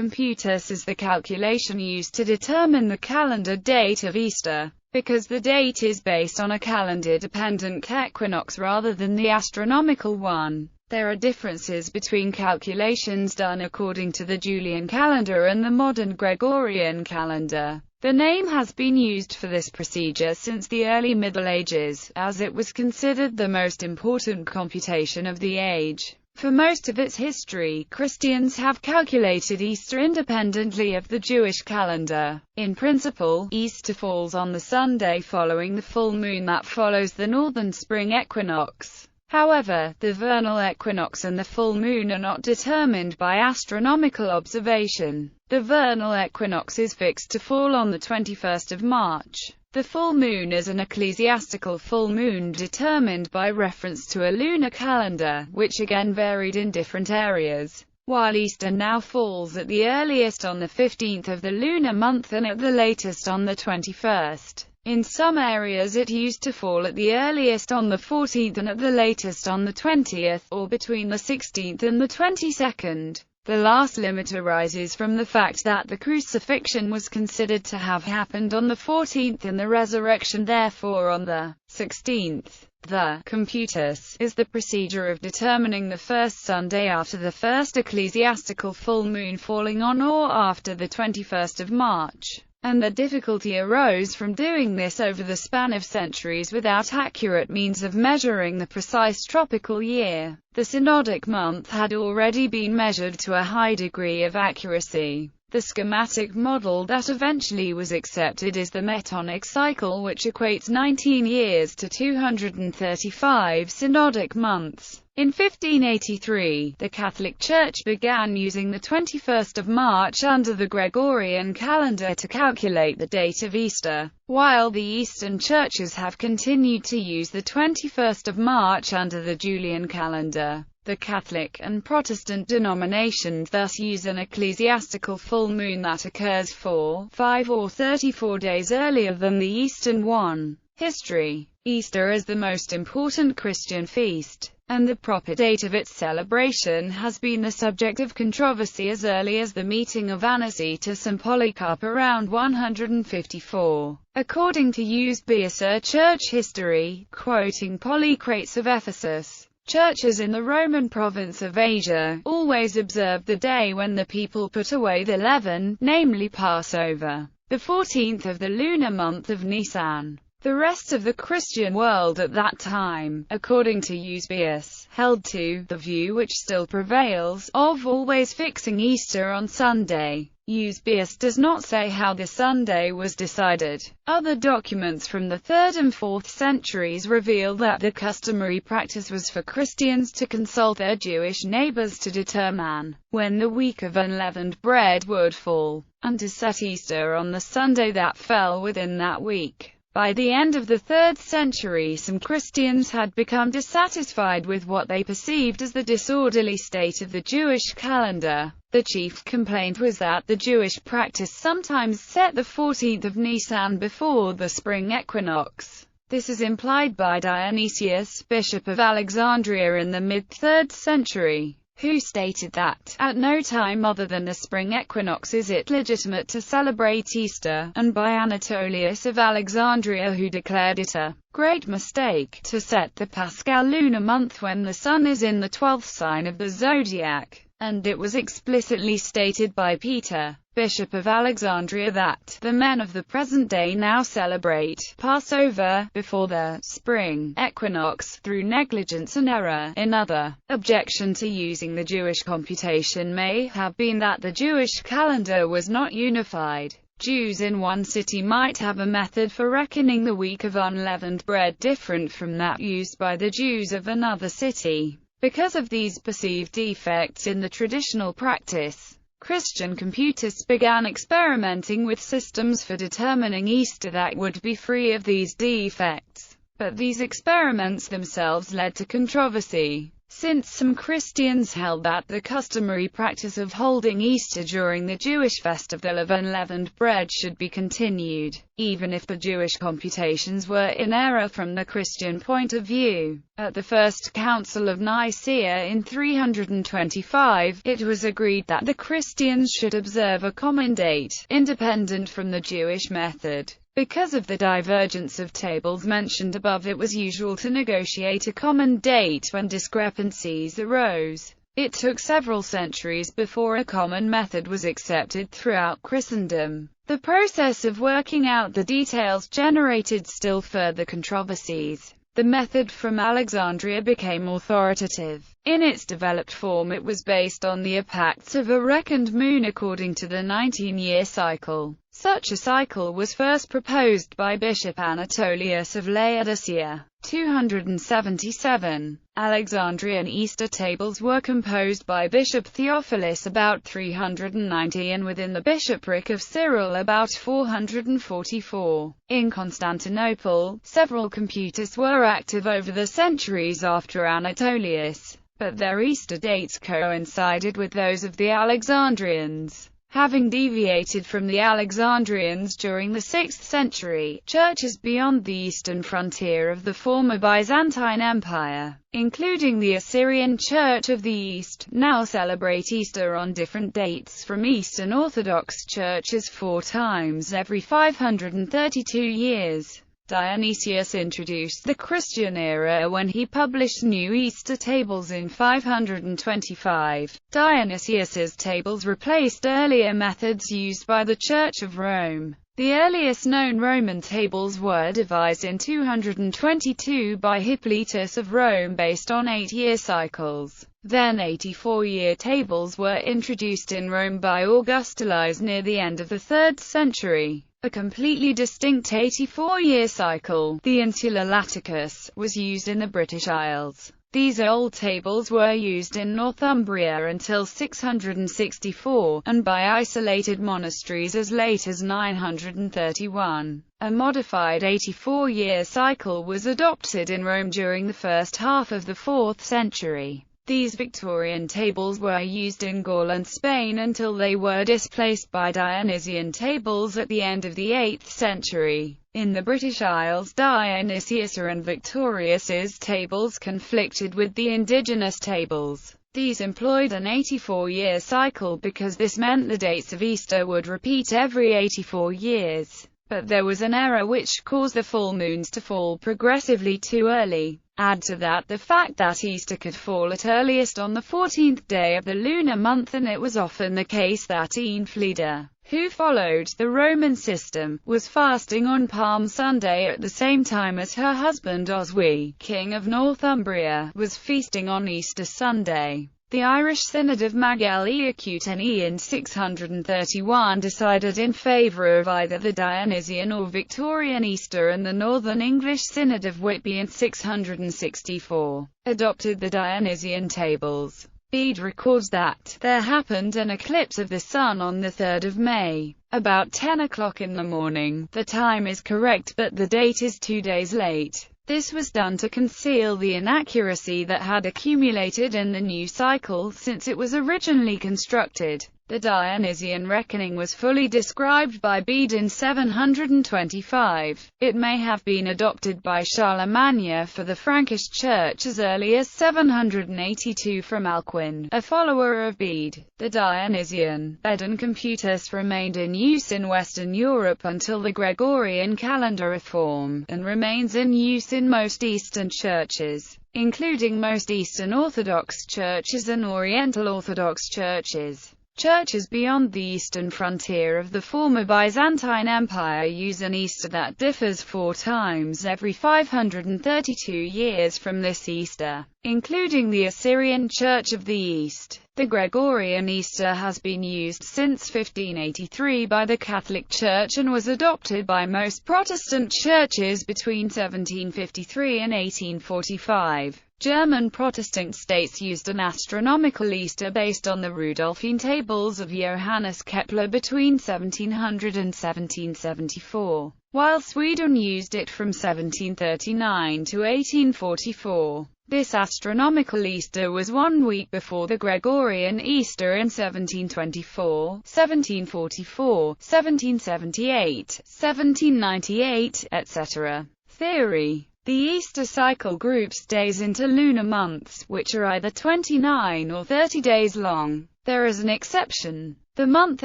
Computus is the calculation used to determine the calendar date of Easter. Because the date is based on a calendar-dependent equinox rather than the astronomical one, there are differences between calculations done according to the Julian calendar and the modern Gregorian calendar. The name has been used for this procedure since the early Middle Ages, as it was considered the most important computation of the age. For most of its history, Christians have calculated Easter independently of the Jewish calendar. In principle, Easter falls on the Sunday following the full moon that follows the northern spring equinox. However, the vernal equinox and the full moon are not determined by astronomical observation. The vernal equinox is fixed to fall on the 21st of March. The full moon is an ecclesiastical full moon determined by reference to a lunar calendar, which again varied in different areas. While Easter now falls at the earliest on the 15th of the lunar month and at the latest on the 21st. In some areas it used to fall at the earliest on the 14th and at the latest on the 20th, or between the 16th and the 22nd. The last limit arises from the fact that the crucifixion was considered to have happened on the 14th and the resurrection therefore on the 16th. The Computus is the procedure of determining the first Sunday after the first ecclesiastical full moon falling on or after the 21st of March. And the difficulty arose from doing this over the span of centuries without accurate means of measuring the precise tropical year. The synodic month had already been measured to a high degree of accuracy. The schematic model that eventually was accepted is the metonic cycle, which equates 19 years to 235 synodic months. In 1583, the Catholic Church began using the 21st of March under the Gregorian calendar to calculate the date of Easter, while the Eastern churches have continued to use the 21st of March under the Julian calendar. The Catholic and Protestant denominations thus use an ecclesiastical full moon that occurs 4, 5 or 34 days earlier than the Eastern one. History. Easter is the most important Christian feast, and the proper date of its celebration has been the subject of controversy as early as the meeting of Anicetus and Polycarp around 154. According to Eusebius, church history, quoting Polycrates of Ephesus, churches in the Roman province of Asia always observed the day when the people put away the leaven, namely Passover, the 14th of the lunar month of Nisan. The rest of the Christian world at that time, according to Eusebius, held to the view which still prevails, of always fixing Easter on Sunday. Eusebius does not say how the Sunday was decided. Other documents from the 3rd and 4th centuries reveal that the customary practice was for Christians to consult their Jewish neighbors to determine when the week of unleavened bread would fall, and to set Easter on the Sunday that fell within that week. By the end of the 3rd century, some Christians had become dissatisfied with what they perceived as the disorderly state of the Jewish calendar. The chief complaint was that the Jewish practice sometimes set the 14th of Nisan before the spring equinox. This is implied by Dionysius, Bishop of Alexandria in the mid-3rd century, who stated that, at no time other than the spring equinox is it legitimate to celebrate Easter, and by Anatolius of Alexandria, who declared it a great mistake to set the Paschal lunar month when the sun is in the 12th sign of the zodiac. And it was explicitly stated by Peter, Bishop of Alexandria, that the men of the present day now celebrate Passover before the spring equinox through negligence and error. Another objection to using the Jewish computation may have been that the Jewish calendar was not unified. Jews in one city might have a method for reckoning the week of unleavened bread different from that used by the Jews of another city. Because of these perceived defects in the traditional practice, Christian Computus began experimenting with systems for determining Easter that would be free of these defects. But these experiments themselves led to controversy. since some Christians held that the customary practice of holding Easter during the Jewish festival of unleavened bread should be continued, even if the Jewish computations were in error from the Christian point of view. At the First Council of Nicaea in 325, it was agreed that the Christians should observe a common date, independent from the Jewish method. Because of the divergence of tables mentioned above, it was usual to negotiate a common date when discrepancies arose. It took several centuries before a common method was accepted throughout Christendom. The process of working out the details generated still further controversies. The method from Alexandria became authoritative. In its developed form, it was based on the apacts of a reckoned moon according to the 19-year cycle. Such a cycle was first proposed by Bishop Anatolius of Laodicea, 277. Alexandrian Easter tables were composed by Bishop Theophilus about 390 and within the bishopric of Cyril about 444. In Constantinople, several Computus were active over the centuries after Anatolius, but their Easter dates coincided with those of the Alexandrians. Having deviated from the Alexandrians during the 6th century, churches beyond the eastern frontier of the former Byzantine Empire, including the Assyrian Church of the East, now celebrate Easter on different dates from Eastern Orthodox churches 4 times every 532 years. Dionysius introduced the Christian era when he published new Easter tables in 525. Dionysius's tables replaced earlier methods used by the Church of Rome. The earliest known Roman tables were devised in 222 by Hippolytus of Rome based on 8-year cycles. Then 84-year tables were introduced in Rome by Augustulus near the end of the 3rd century. A completely distinct 84-year cycle, the Insula Laticus, was used in the British Isles. These old tables were used in Northumbria until 664, and by isolated monasteries as late as 931. A modified 84-year cycle was adopted in Rome during the first half of the 4th century. These Victorian tables were used in Gaul and Spain until they were displaced by Dionysian tables at the end of the 8th century. In the British Isles, Dionysius and Victorius's tables conflicted with the indigenous tables. These employed an 84-year cycle because this meant the dates of Easter would repeat every 84 years. But there was an error which caused the full moons to fall progressively too early. Add to that the fact that Easter could fall at earliest on the 14th day of the lunar month, and it was often the case that Aenfleda, who followed the Roman system, was fasting on Palm Sunday at the same time as her husband Oswy, king of Northumbria, was feasting on Easter Sunday. The Irish Synod of Magell-Eacuteni in 631 decided in favour of either the Dionysian or Victorian Easter, and the Northern English Synod of Whitby in 664 adopted the Dionysian tables. Bede records that there happened an eclipse of the sun on the 3rd of May, about 10 o'clock in the morning. The time is correct, but the date is 2 days late. This was done to conceal the inaccuracy that had accumulated in the new cycle since it was originally constructed. The Dionysian reckoning was fully described by Bede in 725. It may have been adopted by Charlemagne for the Frankish Church as early as 782 from Alcuin, a follower of Bede. The Dionysian, Bede and Computus remained in use in Western Europe until the Gregorian calendar reform, and remains in use in most Eastern churches, including most Eastern Orthodox churches and Oriental Orthodox churches. Churches beyond the eastern frontier of the former Byzantine Empire use an Easter that differs 4 times every 532 years from this Easter, including the Assyrian Church of the East. The Gregorian Easter has been used since 1583 by the Catholic Church and was adopted by most Protestant churches between 1753 and 1845. German Protestant states used an astronomical Easter based on the Rudolphine tables of Johannes Kepler between 1700 and 1774, while Sweden used it from 1739 to 1844. This astronomical Easter was 1 week before the Gregorian Easter in 1724, 1744, 1778, 1798, etc. Theory. The Easter cycle groups days into lunar months, which are either 29 or 30 days long. There is an exception. The month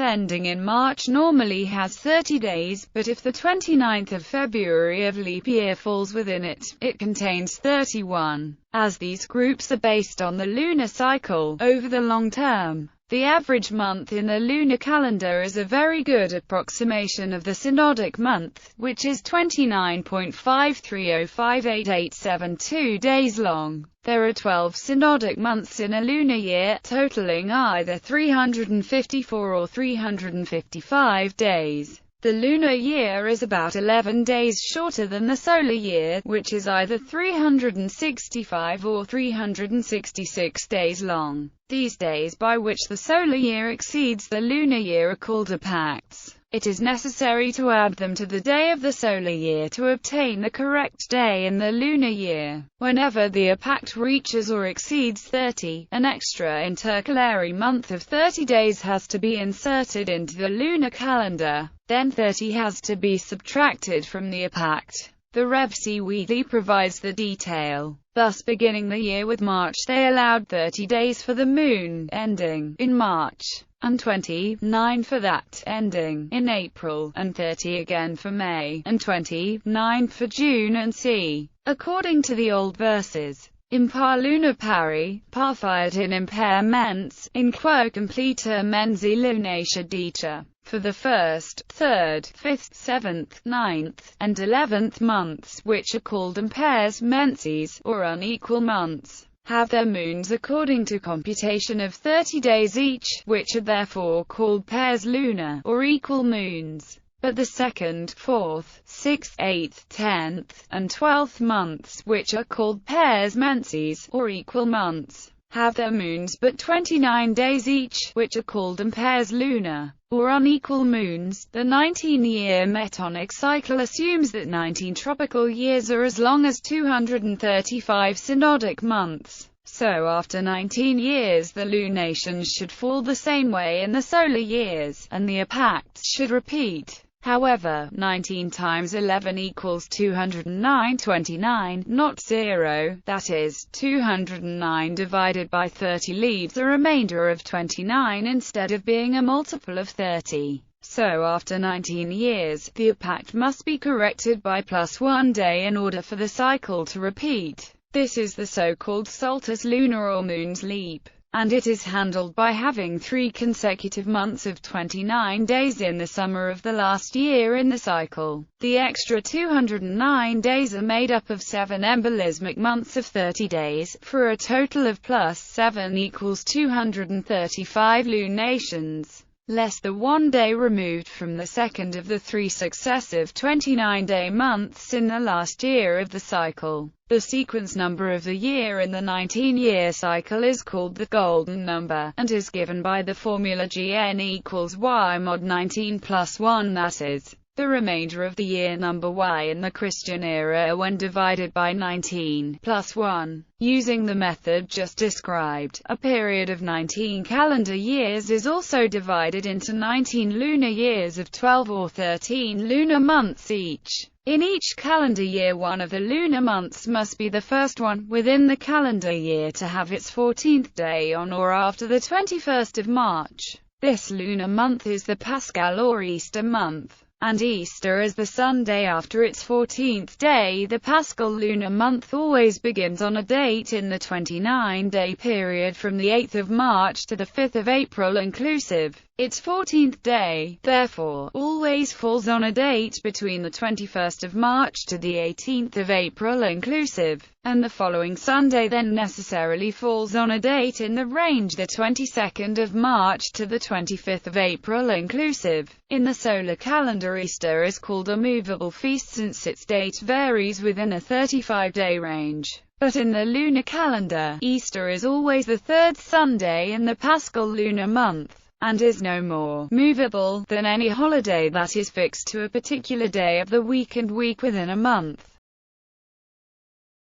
ending in March normally has 30 days, but if the 29th of February of leap year falls within it, it contains 31. As these groups are based on the lunar cycle, over the long term, the average month in the lunar calendar is a very good approximation of the synodic month, which is 29.5305887 days long. There are 12 synodic months in a lunar year, totaling either 354 or 355 days. The lunar year is about 11 days shorter than the solar year, which is either 365 or 366 days long. These days by which the solar year exceeds the lunar year are called epacts. It is necessary to add them to the day of the solar year to obtain the correct day in the lunar year. Whenever the epact reaches or exceeds 30, an extra intercalary month of 30 days has to be inserted into the lunar calendar. Then 30 has to be subtracted from the epact. The Reb C. Wheatley provides the detail. Thus, beginning the year with March, they allowed 30 days for the moon, ending in March, and 29 for that, ending in April, and 30 again for May, and 29 for June and c. According to the old verses, impar luna pari, par fiat in impair mens, in quo completa mensi lunatia dita. For the 1st, 3rd, 5th, 7th, 9th, and 11th months, which are called impairs menses, or unequal months, have their moons according to computation of 30 days each, which are therefore called pairs lunar, or equal moons. But the 2nd, 4th, 6th, 8th, 10th, and 12th months, which are called pairs menses, or equal months, have their moons but 29 days each, which are called impairs lunar, or unequal moons. The 19-year metonic cycle assumes that 19 tropical years are as long as 235 synodic months. So after 19 years the lunations should fall the same way in the solar years, and the epacts should repeat. However, 19 times 11 equals 209, 29, not 0, that is, 209 divided by 30 leaves a remainder of 29 instead of being a multiple of 30. So after 19 years, the epact must be corrected by +1 day in order for the cycle to repeat. This is the so-called solstice lunar or moon's leap, and it is handled by having 3 consecutive months of 29 days in the summer of the last year in the cycle. The extra 209 days are made up of 7 embolismic months of 30 days, for a total of +7 equals 235 lunations, less the 1 day removed from the second of the 3 successive 29-day months in the last year of the cycle. The sequence number of the year in the 19-year cycle is called the golden number, and is given by the formula Gn equals y mod 19 plus 1, that is, the remainder of the year number y in the Christian era when divided by 19 plus 1. Using the method just described, a period of 19 calendar years is also divided into 19 lunar years of 12 or 13 lunar months each. In each calendar year, one of the lunar months must be the first one within the calendar year to have its 14th day on or after the 21st of March. This lunar month is the Paschal or Easter month, and Easter is the Sunday after its 14th day. The Paschal lunar month always begins on a date in the 29-day period from the 8th of March to the 5th of April inclusive. Its 14th day, therefore, always falls on a date between the 21st of March to the 18th of April inclusive, and the following Sunday then necessarily falls on a date in the range the 22nd of March to the 25th of April inclusive. In the solar calendar, Easter is called a movable feast since its date varies within a 35-day range. But in the lunar calendar, Easter is always the 3rd Sunday in the Paschal lunar month, and is no more movable than any holiday that is fixed to a particular day of the week and week within a month.